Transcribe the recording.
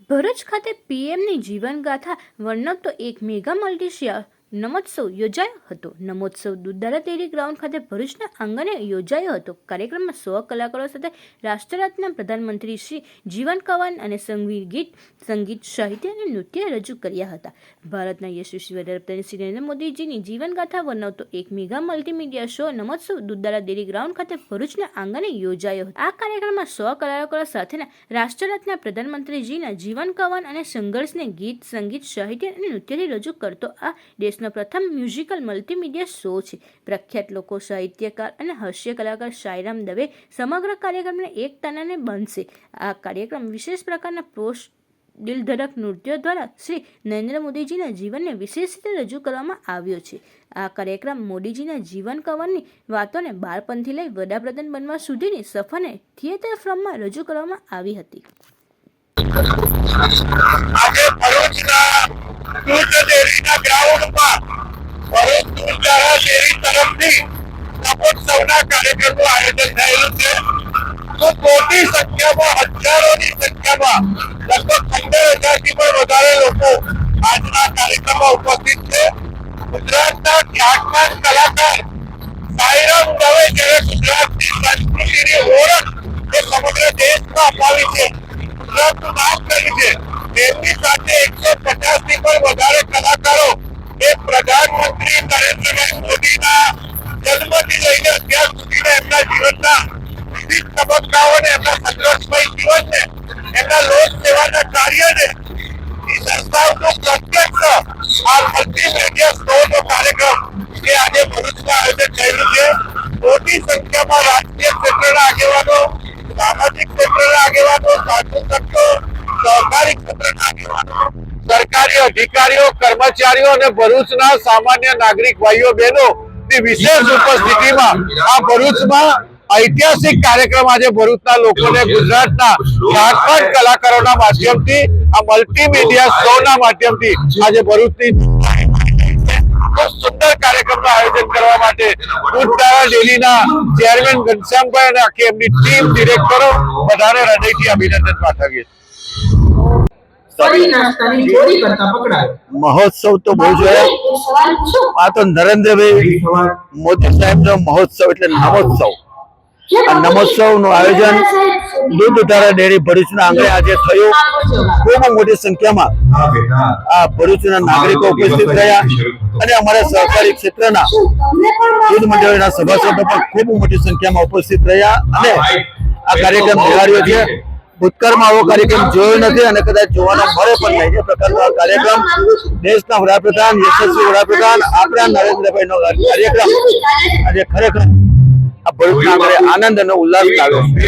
ભરૂચ ખાતે પીએમની જીવનગાથા વર્ણવતો એક મેગા મલ્ટી નમોત્સવ યોજાયો હતો. નમોત્સવ દૂધધારા ડેરી ગ્રાઉન્ડ ખાતે ભરૂચના આંગણે યોજાયો હતો. કાર્યક્રમમાં 100 કલાકારો સાથે રાષ્ટ્રરત્ન પ્રધાનમંત્રી શ્રી જીવન કવન અને સંગીત સાહિત્ય અને નૃત્ય રજૂ કર્યા હતા. ભારતના યશસ્વી વડાપ્રધાન શ્રી નરેન્દ્ર મોદીજીની જીવનગાથા વર્ણવતો એક mega multimedia show Namotsav Dudhdhara dairy ground ખાતે ભરૂચના આંગણે યોજાયો હતો. આ કાર્યક્રમમાં 100 કલાકારો સાથેના રાષ્ટ્રરત્ન પ્રધાનમંત્રીજીના જીવન કવન અને સંઘર્ષને ગીત, સંગીત, સાહિત્ય અને નૃત્યથી રજૂ કરતો આ દેશનો પ્રથમ મ્યુઝિકલ મલ્ટીમીડિયા શો છે. પ્રખ્યાત લોકો સાહિત્યકાર અને હાસ્ય કલાકાર સાઈરામ દવે સમગ્ર કાર્યક્રમને એકતાને બનશે. આ કાર્યક્રમ વિશેષ પ્રકારના પોસ્ટ દિલધડક નૃત્યો દ્વારા શ્રી નરેન્દ્ર મોદીજીના જીવનને વિશેષ રીતે રજૂ કરવામાં આવ્યો છે. આ કાર્યક્રમ મોદીજીના જીવન કવનની વાતોને બાળપણથી લઈ વડાપ્રધાન બનવા સુધીની સફરને થિયેટર ફોર્મમાં રજૂ કરવામાં આવી હતી. દૂધ ડેરીના ગ્રાઉન્ડમાં ભરૂચ દૂધધારા ડેરી તરફથી નમોત્સવના કાર્યક્રમનું આયોજન થયેલું છે. ખૂબ મોટી સંખ્યામાં, હજારોની સંખ્યામાં, લગભગ 15,000થી પણ વધારે લોકો આજના કાર્યક્રમમાં ઉપસ્થિત છે. ગુજરાતના ખ્યાતનામ કલાકાર સાઈરામ દવે જેણે ગુજરાતની સંસ્કૃતિની ઓળખ એ સમગ્ર દેશમાં અપાવી છે, ગુજરાતનું નામ કર્યું છે, તેમની સાથે 150થી પણ વધારે કલાકારો એ પ્રધાનમંત્રી નરેન્દ્રભાઈ મોદીના જન્મથી લઈને અત્યાર સુધીના એમના જીવનના વિવિધ તબક્કાઓને, એમના સંઘર્ષમય જીવનને, એમના લોક સેવાના કાર્યને દર્શાવતું પ્રત્યક્ષ આ મલ્ટીમીડિયા શોનો કાર્યક્રમ એ આજે ભરૂચમાં આયોજન થયેલું છે. મોટી સંખ્યામાં રાજકીય ક્ષેત્રના આગેવાનો, સામાજિક ક્ષેત્રના આગેવાનો, સાધુ સંતો, સહકારી ક્ષેત્રના આગેવાનો, સરકારી અધિકારીઓ, કર્મચારીઓ અને ભરૂચના સામાન્ય નાગરિક ભાઈઓ બહેનો ની વિશેષ ઉપસ્થિતિમાં આ ભરૂચમાં ઐતિહાસિક કાર્યક્રમ આજે ભરૂચના લોકોને ગુજરાતના ખ્યાતનામ કલાકારોના માધ્યમથી આ મલ્ટીમીડિયા શોના માધ્યમથી આજે ભરૂચની સુંદર કાર્યક્રમનું આયોજન કરવા માટે દૂધધારા ડેરીના ચેરમેન ઘનશ્યામભાઈ અને આખી એમની ટીમ, ડિરેક્ટરો બધાને હૃદયથી અભિનંદન પાઠવીએ. મહોત્સવ તો બહુ જોયા. આ તો નરેન્દ્રભાઈ મોદી સાહેબનો મહોત્સવ એટલે નમોત્સવ. આ નમોત્સવનું આયોજન દૂધધારા ડેરી ભરૂચના આંગણે આજે થયું. ખૂબ મોટી સંખ્યામાં આ ભરૂચના નાગરિકો ઉપસ્થિત રહ્યા અને અમારા સહકારી ક્ષેત્રના દૂધ મંડળના સભાસદો પણ ખૂબ મોટી સંખ્યામાં ઉપસ્થિત રહ્યા અને આ કાર્યક્રમ નિહાળ્યો છે. ભૂતકાળમાં આવો કાર્યક્રમ જોયો નથી અને કદાચ જોવાનો મળે પણ નહીં. એ પ્રકારનો આ કાર્યક્રમ દેશના વડાપ્રધાન, યશસ્વી વડાપ્રધાન આપણા નરેન્દ્રભાઈનો કાર્યક્રમ આજે ખરેખર આ ભરૂચના આંગણે આનંદ અને ઉલ્લાસ લાવ્યો છે.